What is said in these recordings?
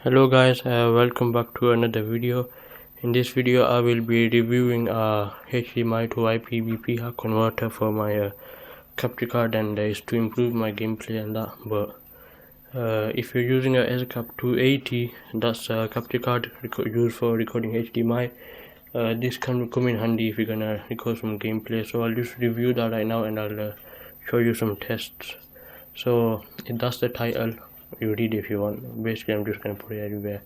Hello guys, welcome back to another video. In this video I will be reviewing a HDMI to Ypbpr converter for my capture card, and is to improve my gameplay and that. But if you're using a Ezcap 280, that's a capture card used for recording HDMI, this can come in handy if you're gonna record some gameplay. So I'll just review that right now, and I'll show you some tests. So that's the title. You read if you want. Basically I'm just going to put it everywhere.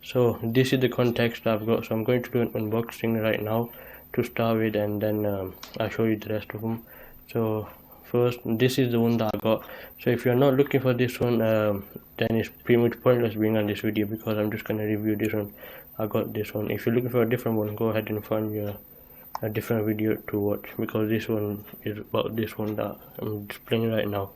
So this is the context I've got, so I'm going to do an unboxing right now to start with, and then I'll show you the rest of them. So first, this is the one that I got. So if you're not looking for this one, then it's pretty much pointless being on this video, because I'm just going to review this one. I got this one. If you're looking for a different one, go ahead and find your a different video to watch, because this one is about this one that I'm displaying right now.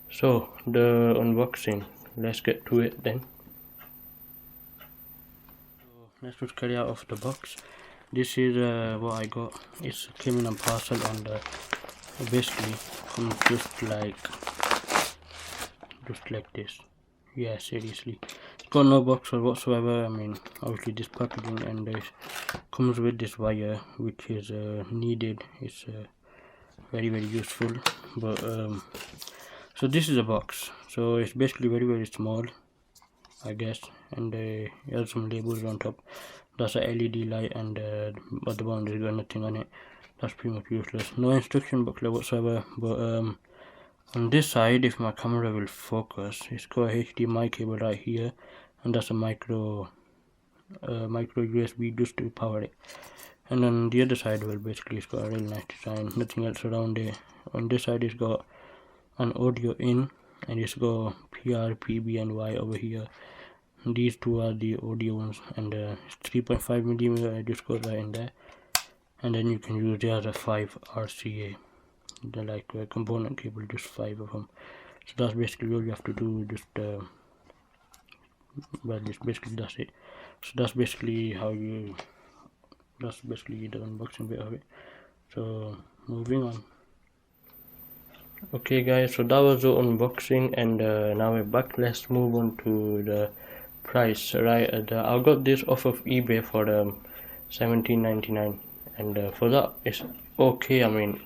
So the unboxing, let's get to it then. So let's just carry out of the box. This is what I got. It came in a parcel, and basically comes just like this. Yeah, seriously, it's got no box or whatsoever. I mean, obviously this packaging, and it comes with this wire, which is needed. It's very useful. But so this is a box. So it's basically very small, I guess, and it has some labels on top. That's a LED light, and at the bottom there's got nothing on it. That's pretty much useless. No instruction booklet whatsoever. But on this side, if my camera will focus, it's got a HDMI cable right here, and that's a micro USB just to power it. And on the other side, well, basically it's got a really nice design, nothing else around it. On this side, it's got an audio in, and it's got PR, PB and Y over here. These two are the audio ones, and it's 3.5mm. It just goes right in there, and then you can use the other 5 RCA, the like component cable, just 5 of them. So that's basically all you have to do. Just well, just basically that's it. So that's basically the unboxing bit of it. So moving on. Okay guys, so that was the unboxing, and now we're back. Let's move on to the price. Right, I got this off of eBay for $17.99, and for that it's okay. I mean,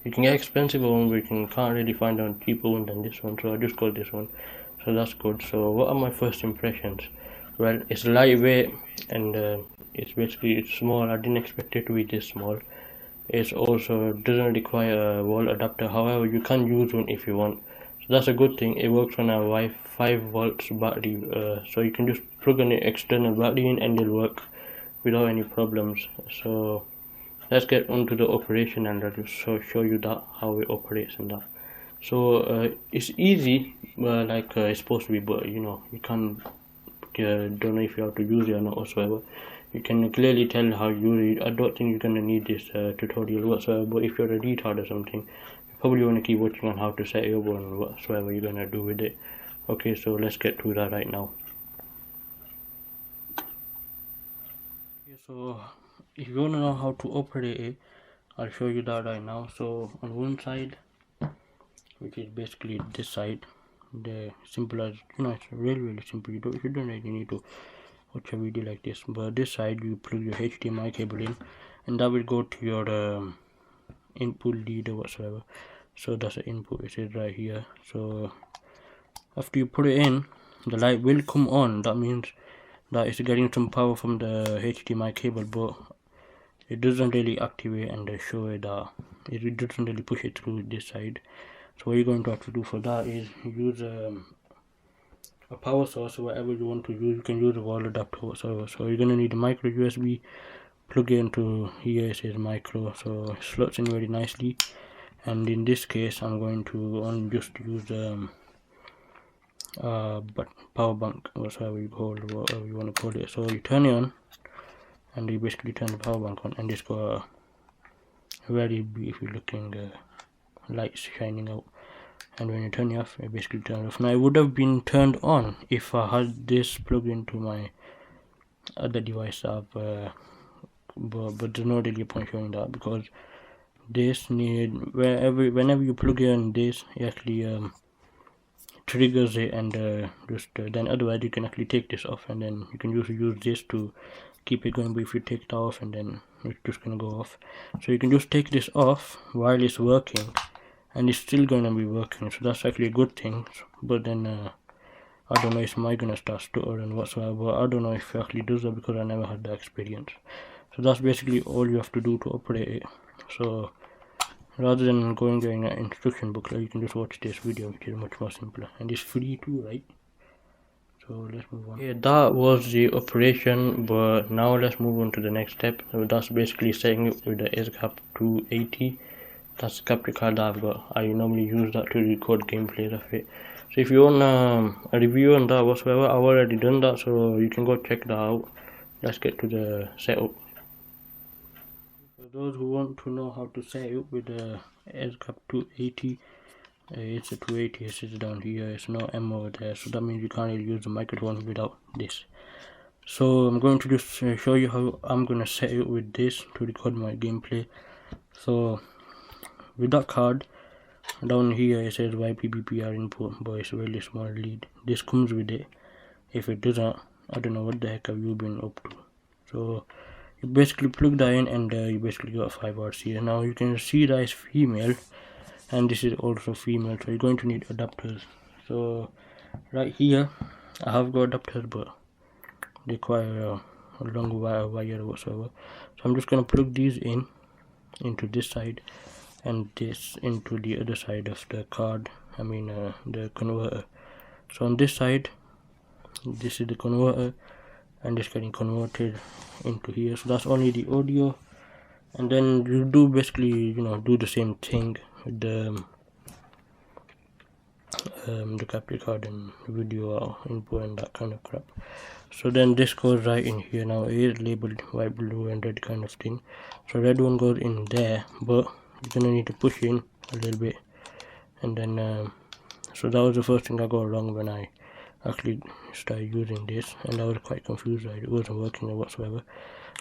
you can get expensive ones, but you can't really find a cheaper one than this one, so I just got this one, so that's good. So what are my first impressions? Well, it's lightweight, and it's small. I didn't expect it to be this small. It also doesn't require a wall adapter. However, you can use one if you want, so that's a good thing. It works on a 5 volts battery, so you can just plug an external battery in and it'll work without any problems. So let's get on to the operation, and I'll just show you that how it operates and that. So it's easy, like it's supposed to be, but you know, you can't don't know if you have to use it or not whatsoever. You can clearly tell how you use it. I don't think you're gonna need this tutorial whatsoever, but if you're a retard or something, you probably want to keep watching on how to set it up and whatsoever you're gonna do with it. Okay, so let's get to that right now. Okay, so if you want to know how to operate it, I'll show you that right now. So on one side, which is basically this side, the simple as, you know, it's really simple. You don't really need to watch a video like this. But this side, you plug your HDMI cable in, and that will go to your input lead or whatsoever. So that's the input, it is right here. So after you put it in, the light will come on. That means that it's getting some power from the HDMI cable, but it doesn't really activate and show it that it doesn't really push it through this side. So what you're going to have to do for that is use a power source or whatever you want to use. You can use a wall adapter whatsoever. So you're going to need a micro USB, plug it into here. It says micro, so it slots in very nicely. And in this case, I'm going to only just use but power bank, whatever you want to call it. So you turn it on, and you basically turn the power bank on, and it's got a very beautiful looking lights shining out. And when you turn it off, it basically turns off. Now it would have been turned on if I had this plugged into my other device app, but there's no really point showing that, because this need whenever you plug in this, it actually triggers it, and then otherwise you can actually take this off, and then you can use this to keep it going. But if you take it off, and then it's just gonna go off. So you can just take this off while it's working, and it's still gonna be working. So that's actually a good thing. But then I don't know if my gonna start stuttering whatsoever. But I don't know if it actually does that because I never had that experience. So that's basically all you have to do to operate it. So rather than going in an instruction booklet, you can just watch this video, which is much more simpler, and it's free too, right? So let's move on. Yeah, that was the operation, but now let's move on to the next step. So that's basically setting it with the Ezcap 280. That's the capture card that I've got. I normally use that to record gameplays of it. So if you want a review on that whatsoever, I've already done that, so you can go check that out. Let's get to the setup. For those who want to know how to set it up with the Ezcap 280, it's a 280, it sits down here, it's no M over there, so that means you can't really use the microphone without this. So I'm going to just show you how I'm going to set it with this to record my gameplay. So with that card, down here it says Ypbpr input, but it's a really small lead. This comes with it. If it doesn't, I don't know what the heck have you been up to. So you basically plug that in, and you basically got 5 hours here. Now you can see that it's female, and this is also female, so you're going to need adapters. So right here I have got adapters, but they require a long wire whatsoever. So I'm just going to plug these in into this side, and this into the other side of the card, the converter. So on this side, this is the converter, and it's getting converted into here. So that's only the audio, and then you do basically do the same thing with the capture card and video input and that kind of crap. So then this goes right in here. Now it is labeled white, blue and red kind of thing, so red one goes in there, but you're gonna need to push in a little bit, and then so that was the first thing I got wrong when I actually started using this, and I was quite confused, right? It wasn't working whatsoever.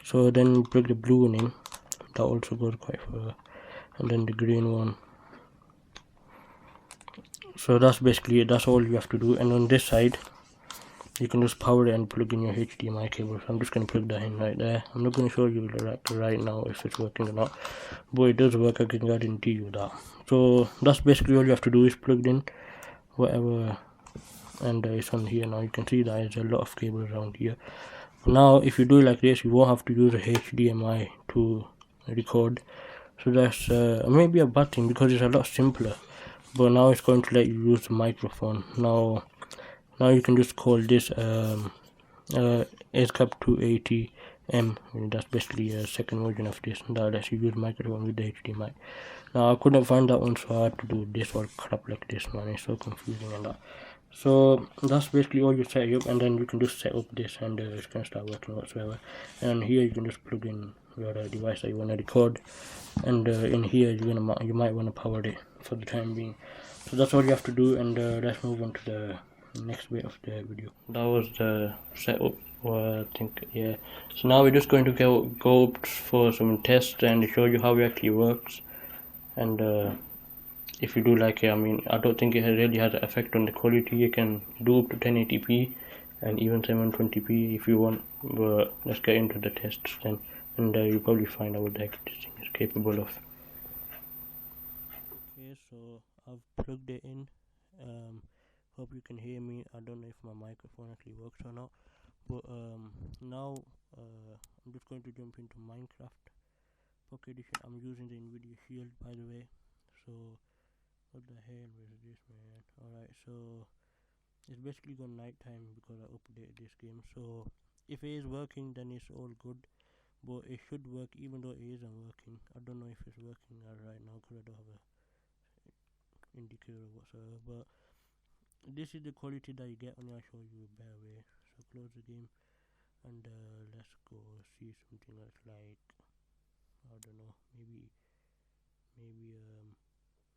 So then plug the blue one in, that also goes quite far, and then the green one. So that's basically it, that's all you have to do. And on this side you can just power it and plug in your HDMI cable. So I'm just going to plug that in right there. I'm not going to show you right now if it's working or not, but it does work, I can guarantee you that. So that's basically all you have to do, is plug in whatever, and it's on here. Now you can see that there's a lot of cables around here. Now if you do it like this, you won't have to use a HDMI to record. So that's maybe a bad thing, because it's a lot simpler. But now it's going to let you use the microphone. Now you can just call this Ezcap 280M. That's basically a second version of this that lets you use microphone with the HDMI. Now I couldn't find that one, so I had to do this or crap like this, man. It's so confusing and that. So that's basically all you set up, and then you can just set up this, and it's gonna start working whatsoever. And here you can just plug in your device that you want to record, and in here you might want to power it for the time being. So that's all you have to do, and let's move on to the next bit of the video. That was the setup, I think. Yeah, so now we're just going to go up for some tests and show you how it actually works. And if you do like it, I don't think it really has an effect on the quality. You can do up to 1080p and even 720p if you want, but let's get into the tests then, and you'll probably find out what the heck this thing is capable of. Okay, so I've plugged it in. Hope you can hear me. I don't know if my microphone actually works or not, but now I'm just going to jump into Minecraft Pocket Edition. I'm using the Nvidia Shield, by the way. So what the hell was this, man? Alright, so it's basically gone night time because I updated this game. So if it is working, then it's all good, but it should work even though it isn't working. I don't know if it's working right now because I don't have a indicator whatsoever, but this is the quality that you get when I show you a better way. So close the game, and let's go see something else, like I don't know, maybe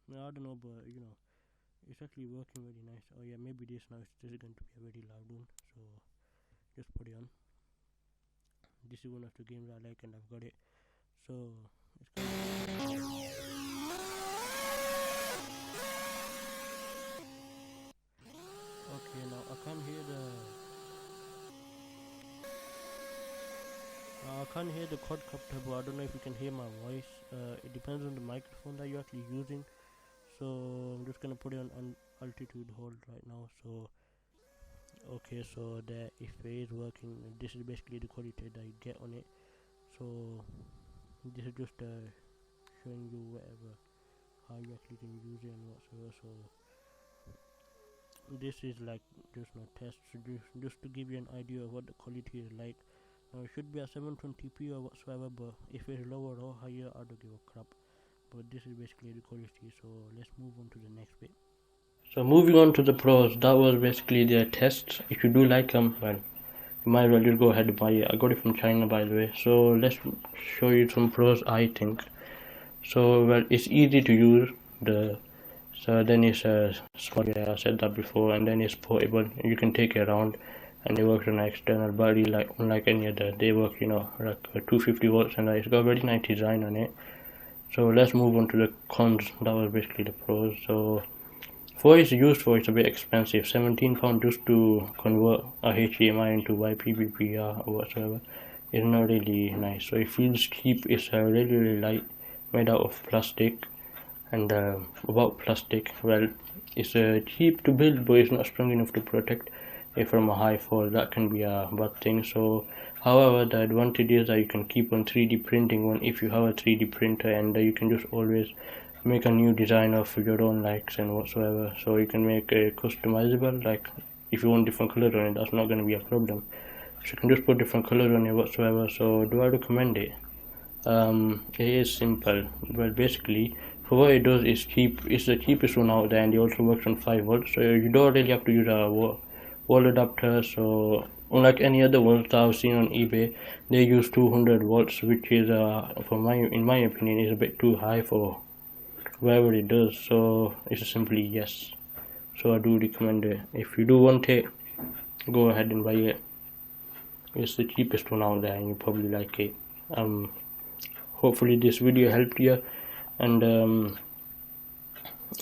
no, I don't know, but it's actually working really nice. Oh yeah, maybe this now is going to be a very loud one, so just put it on. This is one of the games I like, and I've got it, so it's kind of I can't hear the quadcopter, but I don't know if you can hear my voice. It depends on the microphone that you're actually using. So I'm just gonna put it on altitude hold right now. So okay, so the if it is working, this is basically the quality that you get on it. So this is just showing you whatever how you actually can use it and whatsoever. So this is like just no test, so just to give you an idea of what the quality is like. Now it should be at 720p or whatsoever, but if it's lower or higher, I don't give a crap. But this is basically the quality, so let's move on to the next bit. So moving on to the pros, that was basically their tests. If you do like them, well, you might as well just go ahead and buy it. I got it from China, by the way. So let's show you some pros, I think. So well, it's easy to use. So then it's small, yeah, I said that before, and then it's portable. You can take it around, and it works on an external battery, like unlike any other. They work, like 250 volts, and it's got a very nice design on it. So let's move on to the cons. That was basically the pros. So for what it's used for, it's a bit expensive. £17 just to convert a HDMI into Ypbpr or whatsoever is not really nice. So it feels cheap. It's really light, made out of plastic. And about plastic, well, it's cheap to build, but it's not strong enough to protect it from a high fall. That can be a bad thing. So however, the advantage is that you can keep on 3D printing one if you have a 3D printer, and you can just always make a new design of your own likes and whatsoever. So you can make a customizable, like if you want different color on it, that's not going to be a problem. So you can just put different colors on it whatsoever. So do I recommend it? It is simple. Well, basically, for what it does, is cheap. It's the cheapest one out there, and it also works on 5 volts. So you don't really have to use a wall adapter. So unlike any other ones that I've seen on eBay, they use 200 volts, which is in my opinion, is a bit too high for whatever it does. So it's simply yes. So I do recommend it. If you do want it, go ahead and buy it. It's the cheapest one out there, and you probably like it. Hopefully this video helped you, and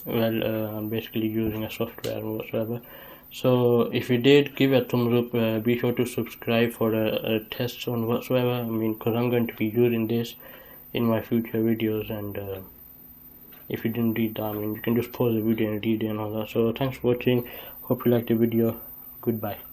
I'm basically using a software or whatsoever. So if you did, give a thumbs up. Be sure to subscribe for tests on whatsoever. I mean, because I'm going to be using this in my future videos, and if you didn't read that, I mean, you can just pause the video and read it and all that. So thanks for watching. Hope you liked the video. Goodbye.